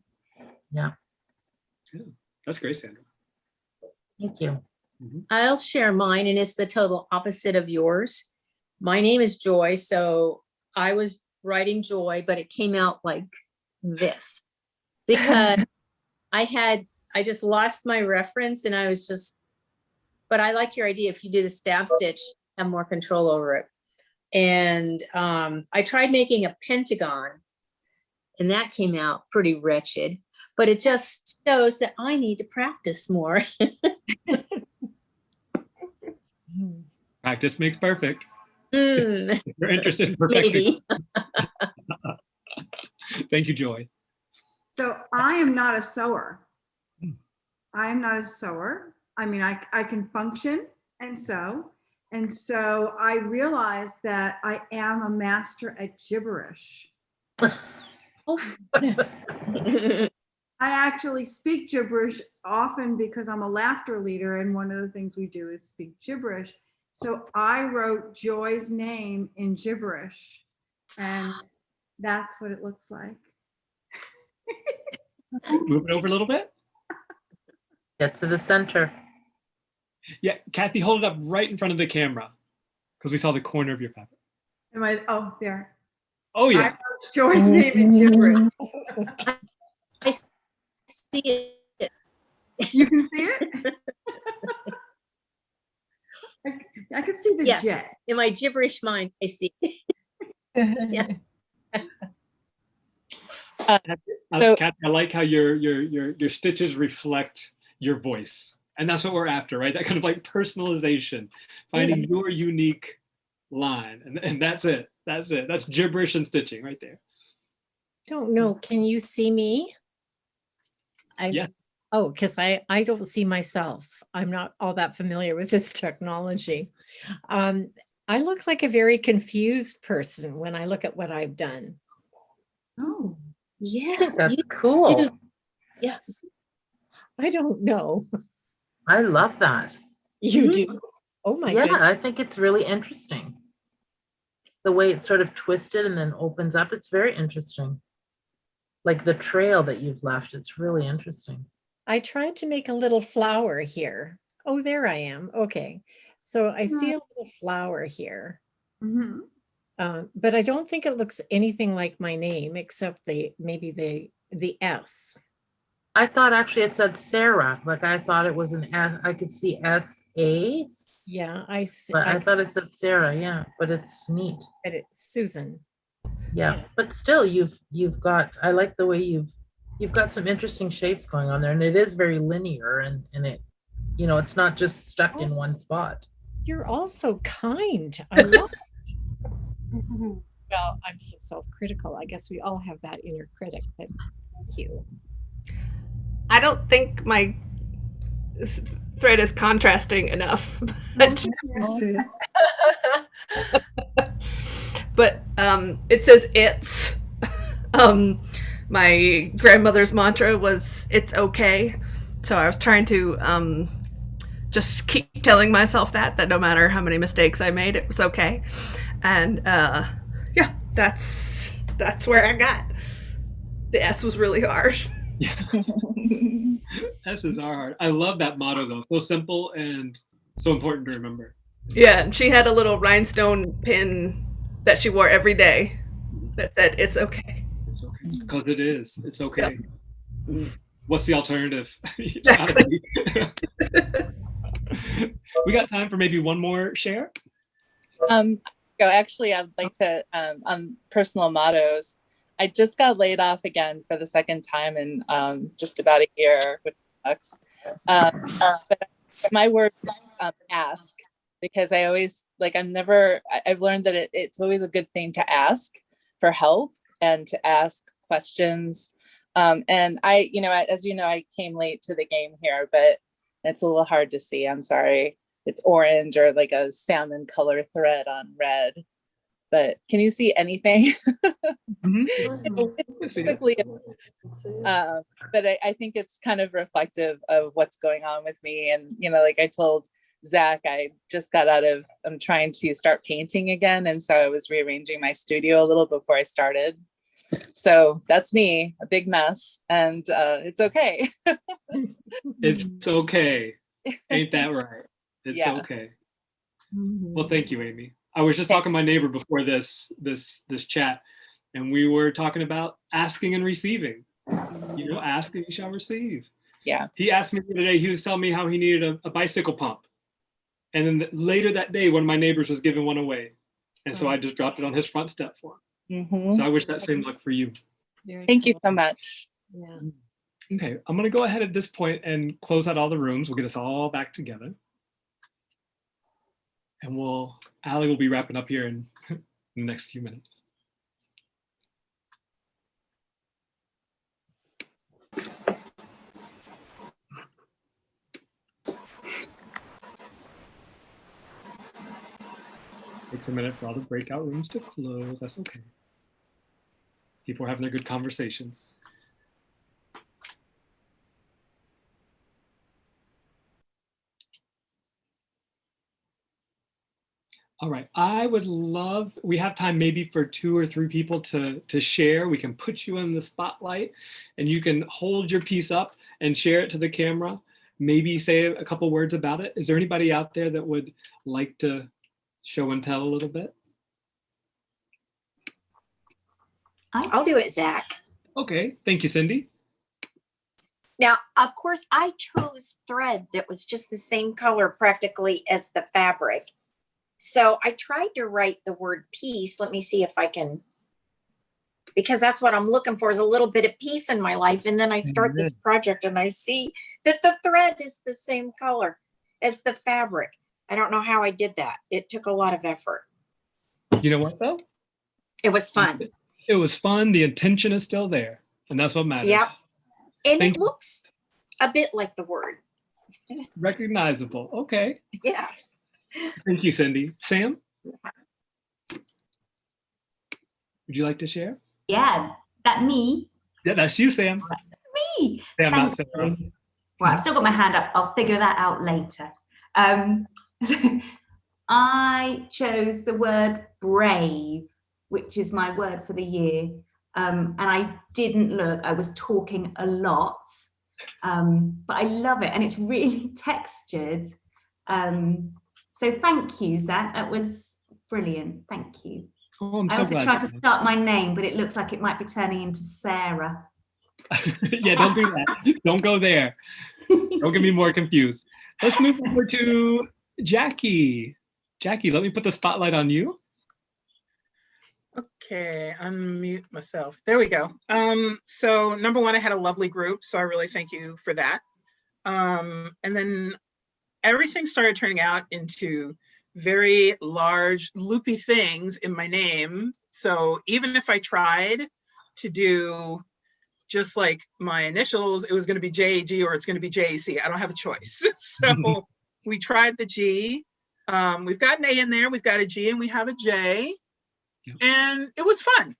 Yeah. Yeah, that's great, Sandra. Thank you. I'll share mine, and it's the total opposite of yours. My name is Joy, so I was writing Joy, but it came out like this because I just lost my reference, and I was just, but I like your idea. If you do the stab stitch, have more control over it. And I tried making a pentagon, and that came out pretty wretched, but it just shows that I need to practice more. Practice makes perfect. If you're interested in perfecting. Maybe. Thank you, Joy. So I am not a sewer. I am not a sewer. I mean, I can function and sew. And so I realized that I am a master at gibberish. I actually speak gibberish often because I'm a laughter leader, and one of the things we do is speak gibberish. So I wrote Joy's name in gibberish, and that's what it looks like. Move it over a little bit. Get to the center. Yeah, Kathy, hold it up right in front of the camera because we saw the corner of your paper. Am I? Oh, there. Oh, I yeah. wrote Joy's name in gibberish. I see it. You can see it? I can see the Yes, jet. in my gibberish mind, I see. Yeah. Kathy, I like how your stitches reflect your voice. And that's what we're after, right? That kind of like personalization, finding your unique line. And that's it. That's it. That's gibberish and stitching right there. Don't know. Can you see me? Yes. Oh, because I don't see myself. I'm not all that familiar with this technology. I look like a very confused person when I look at what I've done. Oh, yeah. That's cool. Yes. I don't know. I love that. You do? Oh my Yeah, goodness. I think it's really interesting. The way it's sort of twisted and then opens up, it's very interesting. Like the trail that you've left, it's really interesting. I tried to make a little flower here. Oh, there I am. Okay. So I see a little flower here. But I don't think it looks anything like my name except maybe the S. I thought actually it said Sarah. Like I thought it was an S. I could see S-A. Yeah, I see. But I thought it said Sarah. Yeah, but it's neat. But it's Susan. Yeah, but still, you've got. I like the way you've got some interesting shapes going on there, and it is very linear, and it, it's not just stuck in one spot. You're all so kind. I love it. Well, I'm so self-critical. I guess we all have that inner critic, but thank you. I don't think my thread is contrasting enough. But, but it says it's. My grandmother's mantra was "it's okay," so I was trying to just keep telling myself that no matter how many mistakes I made, it was okay. And yeah, that's where I got. The S was really hard. Yeah. S's are hard. I love that motto though. So simple and so important to remember. Yeah, and she had a little rhinestone pin that she wore every day that said "it's okay." It's okay. Because it is. It's okay. Yeah. What's the alternative? We got time for maybe one more share. Actually, I'd like to, on personal mottos, I just got laid off again for the second time in just about a year, which sucks. But my word is ask, because I always, like, I've learned that it's always a good thing to ask for help and to ask questions. And I, as you know, I came late to the game here, but it's a little hard to see. I'm sorry. It's orange or like a salmon color thread on red. But can you see anything? Typically, but I think it's kind of reflective of what's going on with me. And, like I told Zach, I'm trying to start painting again. And so I was rearranging my studio a little before I started. So that's me, a big mess. And it's okay. It's okay. Ain't that right? It's Yeah. okay. Well, thank you, Amy. I was just talking to my neighbor before this chat, and we were talking about asking and receiving. Ask and you shall receive. Yeah. He asked me the other day, he was telling me how he needed a bicycle pump. And then later that day, one of my neighbors was giving one away. And so I just dropped it on his front step for him. Mm-hmm. So I wish that same luck for you. Thank you so much. Yeah. Okay, I'm going to go ahead at this point and close out all the rooms. We'll get us all back together. And Allie will be wrapping up here in the next few minutes. Takes a minute for all the breakout rooms to close. That's okay. People are having their good conversations. All right, we have time maybe for 2 or 3 people to share. We can put you in the spotlight and you can hold your piece up and share it to the camera. Maybe say a couple words about it. Is there anybody out there that would like to show and tell a little bit? I'll do it, Zach. Okay, thank you, Cindy. Now, of course, I chose thread that was just the same color practically as the fabric. So I tried to write the word peace. Let me see if I can, because that's what I'm looking for, is a little bit of peace in my life. And then I start this project and I see that the thread is the same color as the fabric. I don't know how I did that. It took a lot of effort. You know what though? It was fun. It was fun. The intention is still there. And that's what matters. Yep. And it looks a bit like the word. Recognizable. Okay. Yeah. Thank you, Cindy. Sam? Would you like to share? Yeah, that me? Yeah, that's you, Sam. That's me. Sam, not Sam. Well, I've still got my hand up. I'll figure that out later. I chose the word brave, which is my word for the year. And I didn't look. I was talking a lot. But I love it. And it's really textured. So thank you, Zach. That was brilliant. Thank you. Oh, I'm so I also glad. tried to start my name, but it looks like it might be turning into Sarah. Yeah, don't do that. Don't go there. Don't get me more confused. Let's move over to Jackie. Jackie, let me put the spotlight on you. Okay, unmute myself. There we go. So number one, I had a lovely group, so I really thank you for that. And then everything started turning out into very large loopy things in my name. So even if I tried to do just like my initials, it was going to be JAG or it's going to be JAC. I don't have a choice. So we tried the G. We've got an A in there, we've got a G, and we have a J. And it was fun.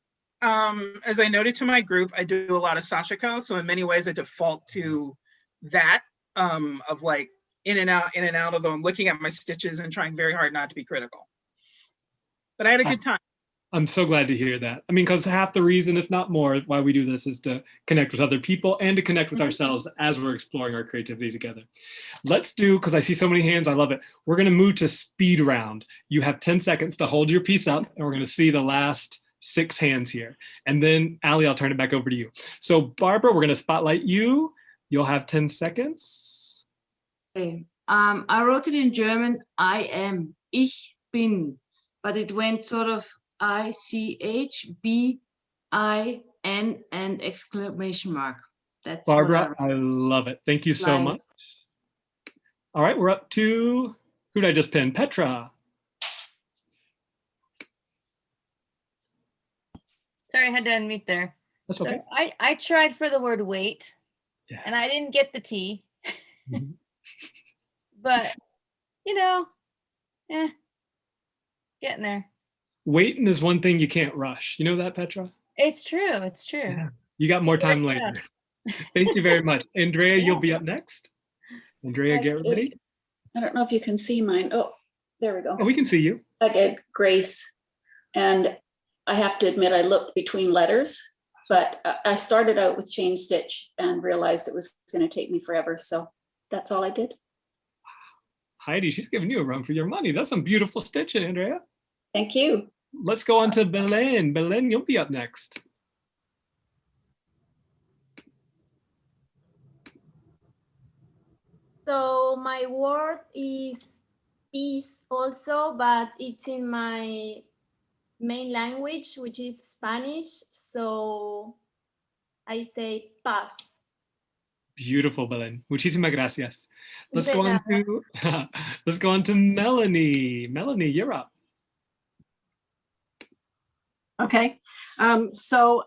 As I noted to my group, I do a lot of sashiko. So in many ways, I default to that of like in and out of them, looking at my stitches and trying very hard not to be critical. But I had a good time. I'm so glad to hear that. I mean, because half the reason, if not more, why we do this is to connect with other people and to connect with ourselves as we're exploring our creativity together. Let's do, because I see so many hands, I love it. We're going to move to speed round. You have 10 seconds to hold your piece up, and we're going to see the last 6 hands here. And then, Allie, I'll turn it back over to you. So, Barbara, we're going to spotlight you. You'll have 10 seconds. Okay. I wrote it in German. I am. Ich bin. but it went sort of ICHBIN and exclamation mark. That's Barbara, what I love it. Thank you so Like- much. All right, we're up to, who did I just pin? Petra. Sorry, I had to unmute there. That's So okay. I tried for the word wait, and I didn't get the T. Mhm. But, you know, getting there. Waiting is one thing you can't rush. You know that, Petra? It's true. It's true. Yeah. You got more time later. Thank you very much. Andrea, you'll be up next. Andrea, get ready. I don't know if you can see mine. Oh, there we go. Oh, we can see you. I did Grace. And I have to admit, I looked between letters, but I started out with chain stitch and realized it was going to take me forever. So that's all I did. Heidi, she's giving you a run for your money. That's some beautiful stitching, Andrea. Thank you. Let's go on to Belen. Belen, you'll be up next. So my word is peace also, but it's in my main language, which is Spanish. So I say paz. Beautiful, Belen. Muchísimas gracias. Let's De go on nada. to let's go on to Melanie. Melanie, you're up. Okay, so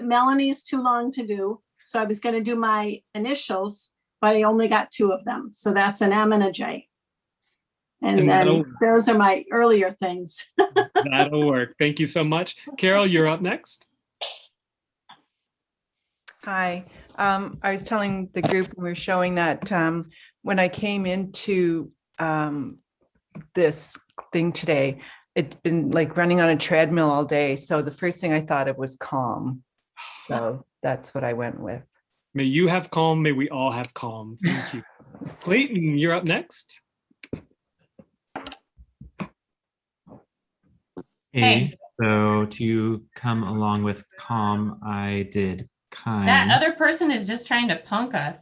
Melanie is too long to do. So I was going to do my initials, but I only got 2 of them. So that's an M and a J. And then those are my earlier things. That'll work. Thank you so much. Carol, you're up next. Hi. I was telling the group we were showing that when I came into this thing today, it's been like running on a treadmill all day. So the first thing I thought of was calm. So that's what I went with. May you have calm. May we all have calm. Thank you. Clayton, you're up next. Hey, so to come along with calm, I did kind. That other person is just trying to punk us.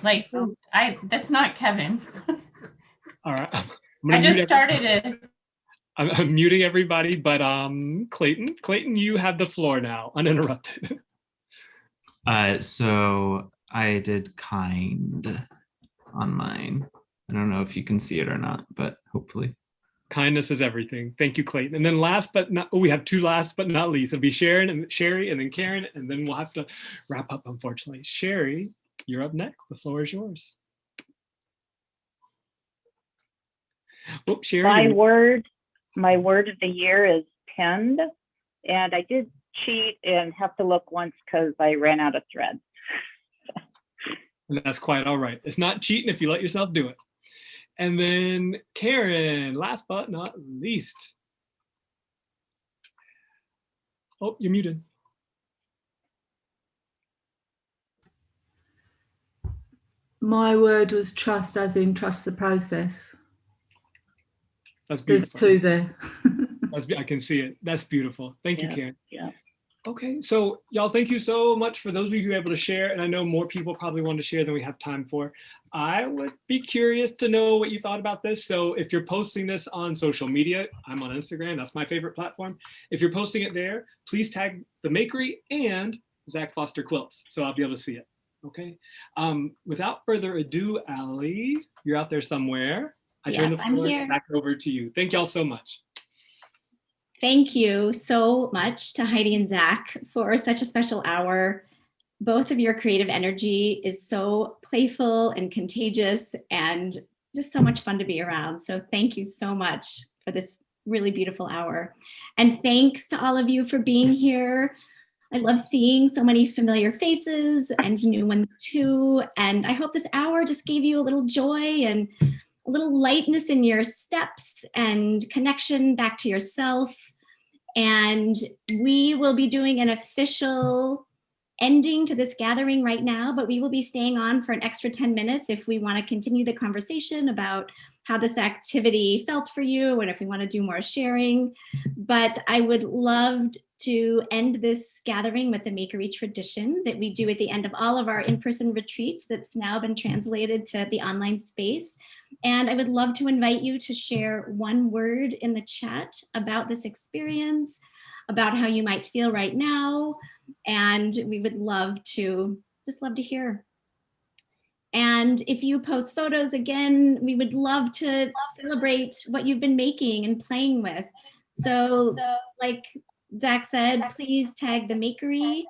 Like, that's not Kevin. All right. I just started it. I'm muting everybody, but Clayton, you have the floor now, uninterrupted. So I did kind on mine. I don't know if you can see it or not, but hopefully. Kindness is everything. Thank you, Clayton. And then last but not, we have 2 last but not least. It'll be Sharon and Sherry and then Karen, and then we'll have to wrap up, unfortunately. Sherry, you're up next. The floor is yours. Oh, Sherry. My word of the year is penned, and I did cheat and have to look once because I ran out of thread. And that's quite all right. It's not cheating if you let yourself do it. And then Karen, last but not least. Oh, you're muted. My word was trust, as in trust the process. That's beautiful. There's 2 there. I can see it. That's beautiful. Thank you, Karen. Yeah. Okay, so y'all, thank you so much for those of you who are able to share. And I know more people probably want to share than we have time for. I would be curious to know what you thought about this. So if you're posting this on social media, I'm on Instagram. That's my favorite platform. If you're posting it there, please tag the Makery and Zach Foster Quilts, so I'll be able to see it. Okay. Without further ado, Allie, you're out there somewhere. I turn the floor back over to you. Thank y'all so much. Thank you so much to Heidi and Zach for such a special hour. Both of your creative energy is so playful and contagious and just so much fun to be around. So thank you so much for this really beautiful hour. And thanks to all of you for being here. I love seeing so many familiar faces and new ones too. And I hope this hour just gave you a little joy and a little lightness in your steps and connection back to yourself. And we will be doing an official ending to this gathering right now, but we will be staying on for an extra 10 minutes if we want to continue the conversation about how this activity felt for you and if we want to do more sharing. But I would love to end this gathering with a makery tradition that we do at the end of all of our in-person retreats that's now been translated to the online space. And I would love to invite you to share one word in the chat about this experience, about how you might feel right now. And we would love to hear. And if you post photos, again, we would love to celebrate what you've been making and playing with. So like Zach said, please tag the Makery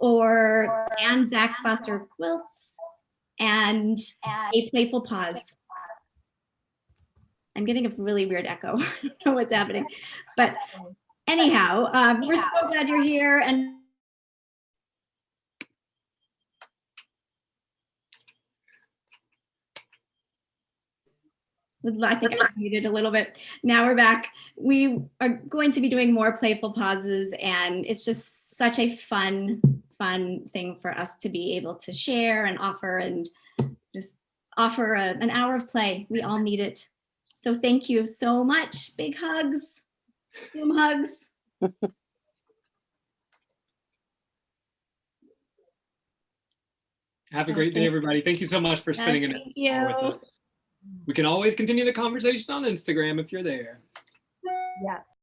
and Zach Foster Quilts and a Playful Pause. I'm getting a really weird echo. I don't know what's happening. But anyhow, we're so glad you're here. And I think I muted a little bit. Now we're back. We are going to be doing more Playful Pauses, and it's just such a fun thing for us to be able to share and offer an hour of play. We all need it. So thank you so much. Big hugs, Zoom hugs. Have a great day, everybody. Thank you so much for spending an hour with us. We can always continue the conversation on Instagram if you're there. Yes.